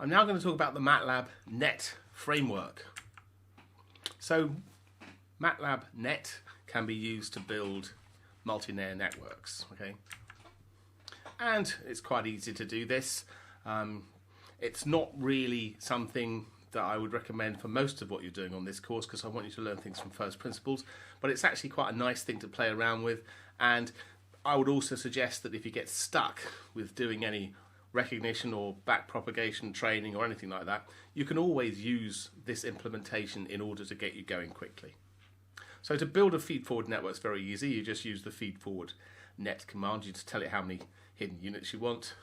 I'm now going to talk about the Matlab Net framework. So Matlab Net can be used to build multi-layer networks, okay? And it's quite easy to do this. It's not really something that I would recommend for most of what you're doing on this course, because I want you to learn things from first principles, but it's actually quite a nice thing to play around with. And I would also suggest that if you get stuck with doing any recognition or back propagation training or anything like that, you can always use this implementation in order to get you going quickly. So to build a feed-forward network is very easy. You just use the feed-forward net command. You just tell it how many hidden units you want.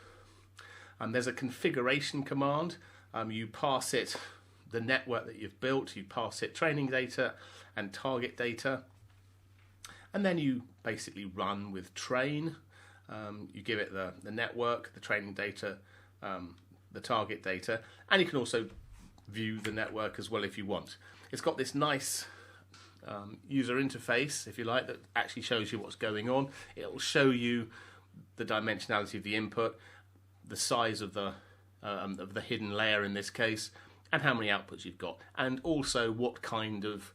There's a configuration command. You pass it the network that you've built. You pass it training data and target data. And then you basically run with train. You give it the network, the training data, the target data, and you can also view the network as well if you want. It's got this nice user interface, if you like, that actually shows you what's going on. It'll show you the dimensionality of the input, the size of the hidden layer in this case, and how many outputs you've got, and also what kind of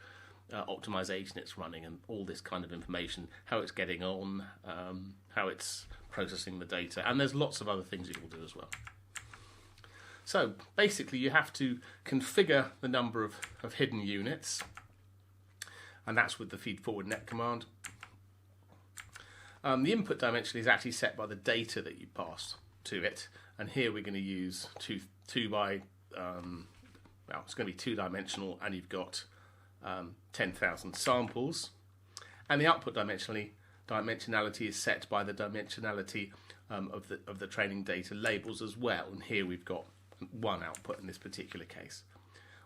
optimization it's running, and all this kind of information, how it's getting on, how it's processing the data, and there's lots of other things it will do as well. So basically you have to configure the number of hidden units, and that's with the feed-forward net command. The input dimension is actually set by the data that you pass to it, and here we're going to use it's going to be two-dimensional, and you've got 10,000 samples, and the output dimensionality is set by the dimensionality of the training data labels as well, and here we've got one output in this particular case.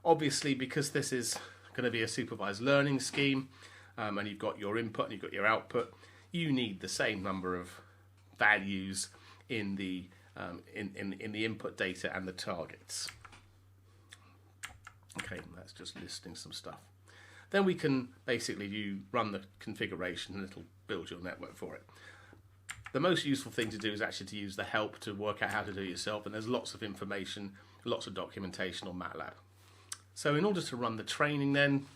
Obviously, because this is going to be a supervised learning scheme, and you've got your input and you've got your output, you need the same number of values in the input data and the targets. Okay, that's just listing some stuff. Then we can basically run the configuration and it'll build your network for it. The most useful thing to do is actually to use the help to work out how to do it yourself, and there's lots of information, lots of documentation on Matlab. So in order to run the training then,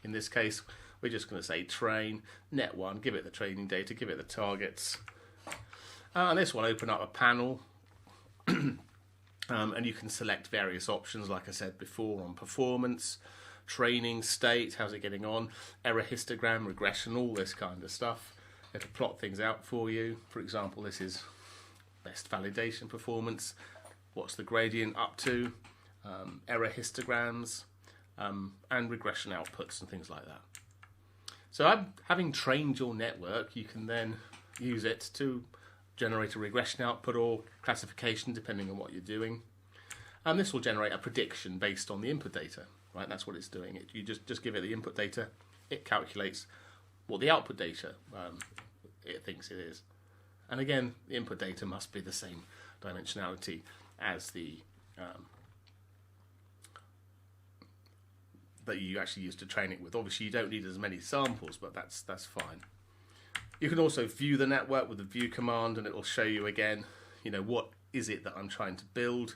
in this case, we're just going to say train, net1, give it the training data, give it the targets. And this will open up a panel. And you can select various options, like I said before, on performance, training, state, how's it getting on, error histogram, regression, all this kind of stuff. It'll plot things out for you. For example, this is best validation performance, what's the gradient up to, error histograms, and regression outputs and things like that. So having trained your network, you can then use it to generate a regression output or classification depending on what you're doing. And this will generate a prediction based on the input data, right? That's what it's doing. You just give it the input data, it calculates what the output data it thinks it is. And again, the input data must be the same dimensionality as the that you actually use to train it with. Obviously, you don't need as many samples, but that's fine. You can also view the network with the view command, and it will show you again, what is it that I'm trying to build.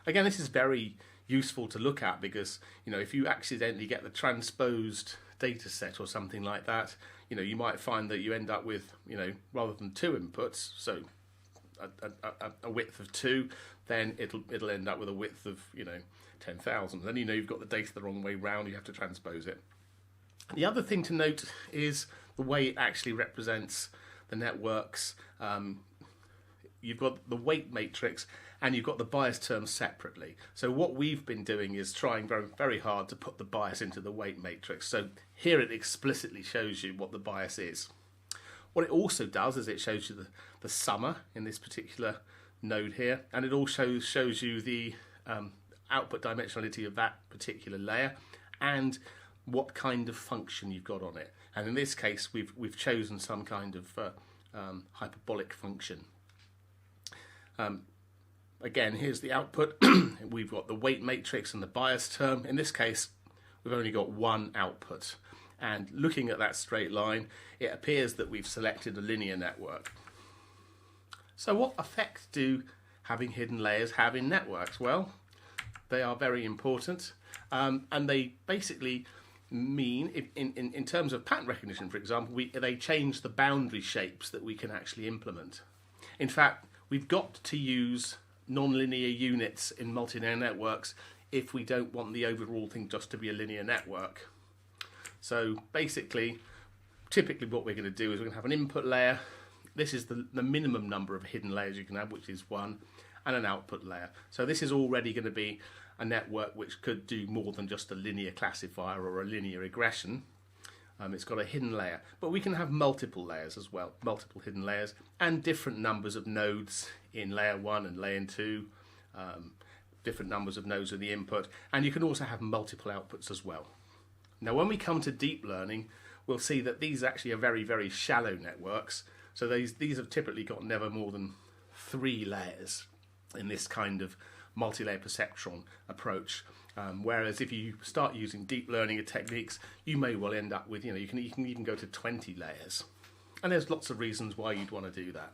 Again, this is very useful to look at because, if you accidentally get the transposed data set or something like that, you might find that you end up with, rather than two inputs, so a width of 2, then it'll end up with a width of 10,000. Then you've got the data the wrong way round. You have to transpose it. The other thing to note is the way it actually represents the networks. You've got the weight matrix and you've got the bias terms separately. So what we've been doing is trying very, very hard to put the bias into the weight matrix. So here it explicitly shows you what the bias is. What it also does is it shows you the summer in this particular node here, and it also shows you the output dimensionality of that particular layer and what kind of function you've got on it. And in this case, we've chosen some kind of hyperbolic function. Again, here's the output. We've got the weight matrix and the bias term. In this case, we've only got one output. And looking at that straight line, it appears that we've selected a linear network. So what effect do having hidden layers have in networks? Well, They are very important, and they basically mean, in terms of pattern recognition, for example, they change the boundary shapes that we can actually implement. In fact, we've got to use nonlinear units in multilinear networks if we don't want the overall thing just to be a linear network. So basically, typically what we're going to do is we're going to have an input layer. This is the minimum number of hidden layers you can have, which is 1, and an output layer. So this is already going to be a network which could do more than just a linear classifier or a linear regression. It's got a hidden layer, but we can have multiple layers as well, multiple hidden layers, and different numbers of nodes in layer 1 and layer 2, different numbers of nodes in the input, and you can also have multiple outputs as well. Now when we come to deep learning, we'll see that these actually are very, very shallow networks. So these have typically got never more than 3 layers in this kind of multi-layer perceptron approach. Whereas if you start using deep learning techniques, you may well end up with, you can even go to 20 layers. And there's lots of reasons why you'd want to do that.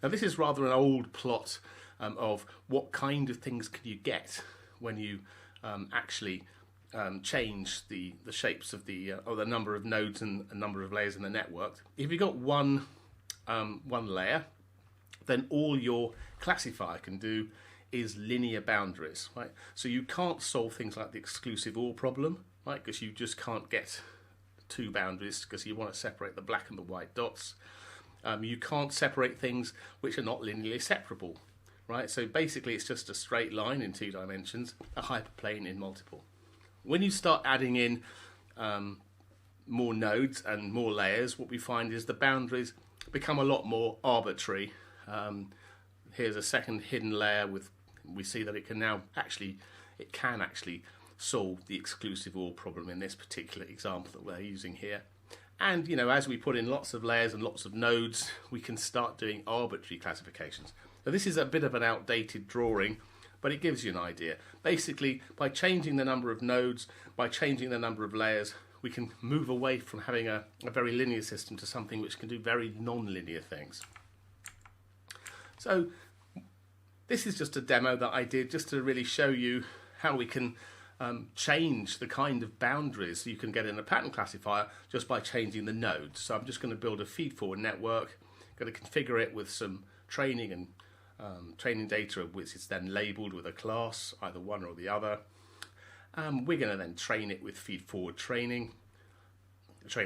Now this is rather an old plot of what kind of things can you get when you actually change the shapes of the number of nodes and a number of layers in the network. If you've got one layer, then all your classifier can do is linear boundaries, right? So you can't solve things like the exclusive OR problem, right? Because you just can't get 2 boundaries because you want to separate the black and the white dots. You can't separate things which are not linearly separable, right? So basically it's just a straight line in 2 dimensions, a hyperplane in multiple. When you start adding in more nodes and more layers, what we find is the boundaries become a lot more arbitrary. Here's a second hidden layer we see that it can actually solve the exclusive OR problem in this particular example that we're using here. And as we put in lots of layers and lots of nodes, we can start doing arbitrary classifications. So this is a bit of an outdated drawing, but it gives you an idea. Basically, by changing the number of nodes, by changing the number of layers, we can move away from having a very linear system to something which can do very non-linear things. So this is just a demo that I did just to really show you how we can change the kind of boundaries you can get in a pattern classifier just by changing the nodes. So I'm just going to build a feed-forward network, going to configure it with some training and training data, which is then labelled with a class, either one or the other. We're going to then train it with feed-forward train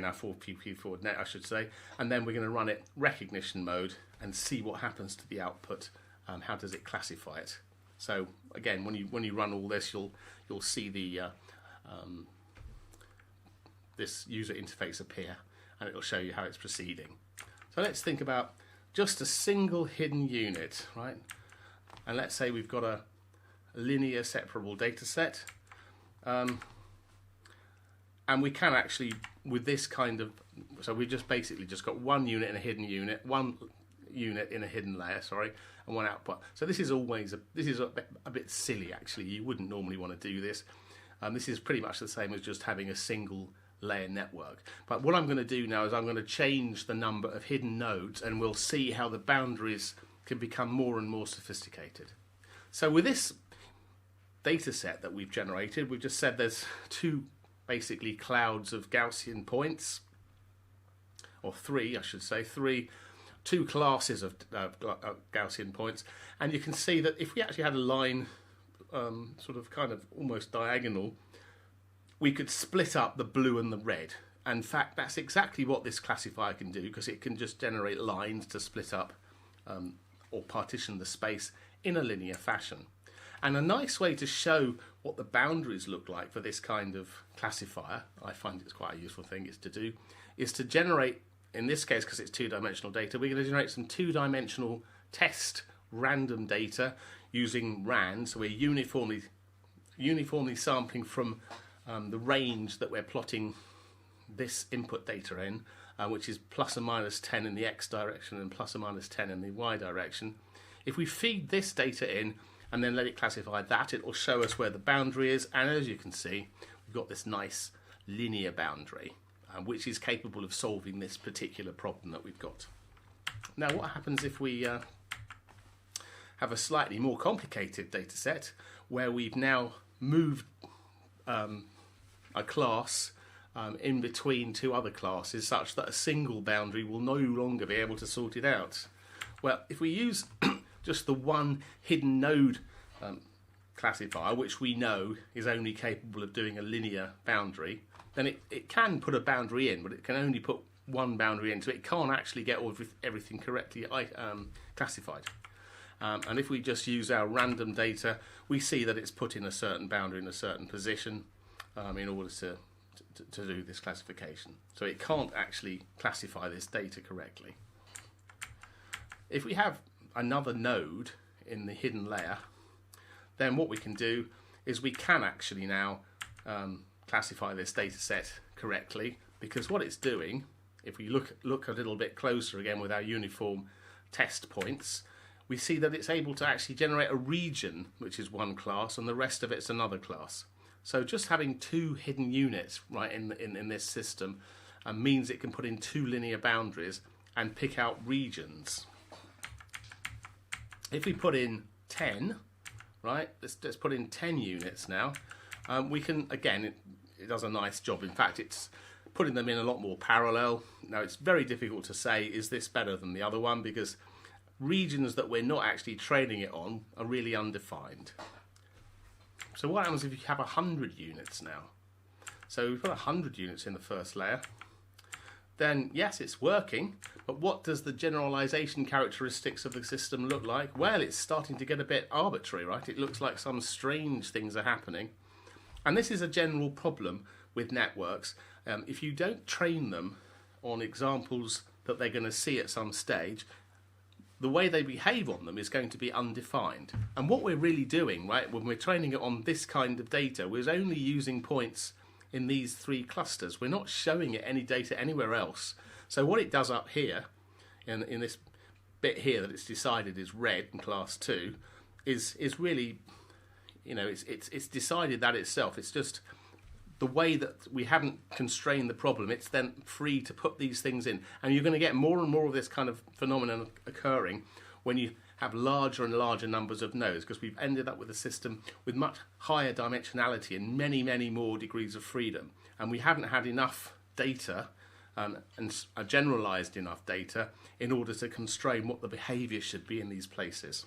our feed-forward net, I should say, and then we're going to run it recognition mode and see what happens to the output. How does it classify it? So again, when you run all this, you'll see the this user interface appear, and it will show you how it's proceeding. So let's think about just a single hidden unit, right? And let's say we've got a linear separable data set, and we can actually, with this kind of, so we've just basically just got one unit in a hidden unit, one unit in a hidden layer, and one output. So this is always a bit silly actually. You wouldn't normally want to do this. This is pretty much the same as just having a single layer network. But what I'm going to do now is I'm going to change the number of hidden nodes, and we'll see how the boundaries can become more and more sophisticated. So with this data set that we've generated, we've just said there's 2 basically clouds of Gaussian points, or 3 I should say, 2 classes of Gaussian points, and you can see that if we actually had a line sort of kind of almost diagonal, we could split up the blue and the red. And in fact, that's exactly what this classifier can do, because it can just generate lines to split up or partition the space in a linear fashion. And a nice way to show what the boundaries look like for this kind of classifier, I find it's quite a useful thing is to generate, in this case, because it's 2-dimensional data, we're going to generate some 2-dimensional test random data using RAND. So we're uniformly sampling from the range that we're plotting this input data in, which is plus or minus 10 in the x direction and plus or minus 10 in the y direction. If we feed this data in and then let it classify that, it will show us where the boundary is, and as you can see, we've got this nice linear boundary, which is capable of solving this particular problem that we've got. Now what happens if we have a slightly more complicated data set where we've now moved a class in between two other classes such that a single boundary will no longer be able to sort it out. Well, if we use just the one hidden node classifier, which we know is only capable of doing a linear boundary, then it can put a boundary in, but it can only put one boundary in, so it can't actually get everything correctly classified. And if we just use our random data, we see that it's put in a certain boundary in a certain position in order to do this classification. So it can't actually classify this data correctly. If we have another node in the hidden layer, then what we can do is we can actually now classify this data set correctly, because what it's doing, if we look a little bit closer again with our uniform test points, we see that it's able to actually generate a region which is one class and the rest of it's another class. So just having two hidden units right in this system means it can put in two linear boundaries and pick out regions. If we put in 10, right, let's put in 10 units now, we can, again, it does a nice job. In fact, it's putting them in a lot more parallel. Now, it's very difficult to say, is this better than the other one, because regions that we're not actually training it on are really undefined. So what happens if you have 100 units now? So we've got 100 units in the first layer. Then, yes, it's working, but what does the generalization characteristics of the system look like? Well, it's starting to get a bit arbitrary, right? It looks like some strange things are happening. And this is a general problem with networks. If you don't train them on examples that they're going to see at some stage, the way they behave on them is going to be undefined. And what we're really doing, right, when we're training it on this kind of data, we're only using points in these three clusters. We're not showing it any data anywhere else. So what it does up here, in this bit here that it's decided is red in class 2, is really, you know, it's decided that itself. It's just the way that we haven't constrained the problem. It's then free to put these things in. And you're going to get more and more of this kind of phenomenon occurring when you have larger and larger numbers of nodes, because we've ended up with a system with much higher dimensionality and many, many more degrees of freedom. And we haven't had enough data and generalized enough data in order to constrain what the behavior should be in these places.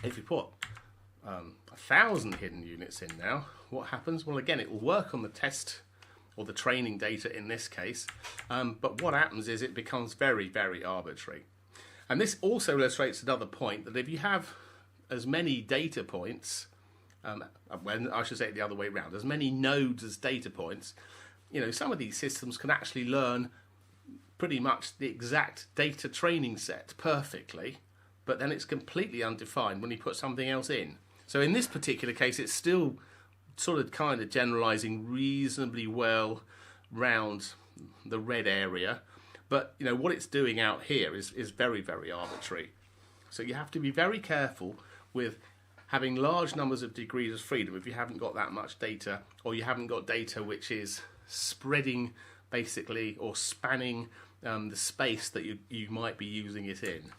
If you put 1,000 hidden units in now, what happens? Well, again, it will work on the test or the training data in this case, but what happens is it becomes very, very arbitrary. And this also illustrates another point, that if you have as many data points, when I should say it the other way around, as many nodes as data points, you know, some of these systems can actually learn pretty much the exact data training set perfectly, but then it's completely undefined when you put something else in. So in this particular case, it's still sort of kind of generalizing reasonably well round the red area, but you know what it's doing out here is very, very arbitrary. So you have to be very careful with having large numbers of degrees of freedom if you haven't got that much data, or you haven't got data which is spreading basically or spanning the space that you might be using it in.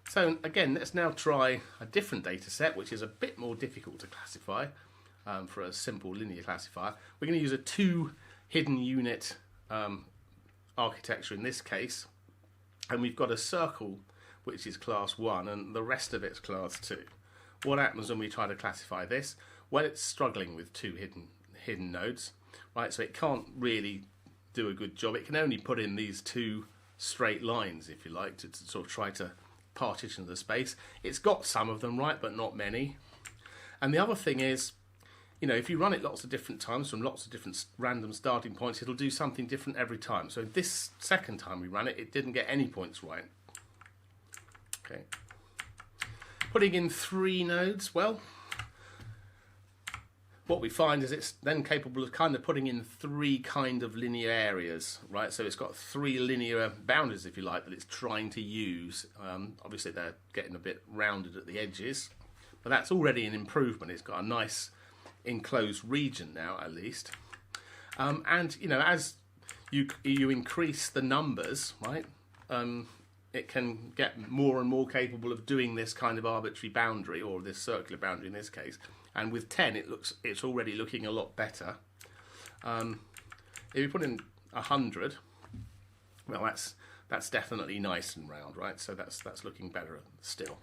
So again, let's now try a different data set, which is a bit more difficult to classify for a simple linear classifier. We're going to use a 2 hidden unit architecture in this case, and we've got a circle which is class 1 and the rest of it's class 2. What happens when we try to classify this? Well, it's struggling with 2 hidden nodes, right? So it can't really do a good job. It can only put in these 2 straight lines, if you like, to sort of try to partition the space. It's got some of them right, but not many. And the other thing is, you know, if you run it lots of different times from lots of different random starting points, it'll do something different every time. So this second time we ran it, it didn't get any points right. Okay. Putting in 3 nodes, well, what we find is it's then capable of kind of putting in 3 kind of linear areas, right? So it's got 3 linear boundaries, if you like, that it's trying to use. Obviously, they're getting a bit rounded at the edges, but that's already an improvement. It's got a nice enclosed region now, at least. And you know, as you increase the numbers, right, it can get more and more capable of doing this kind of arbitrary boundary, or this circular boundary in this case. And with 10, it's already looking a lot better. If you put in 100, well, that's definitely nice and round, right? So that's looking better still.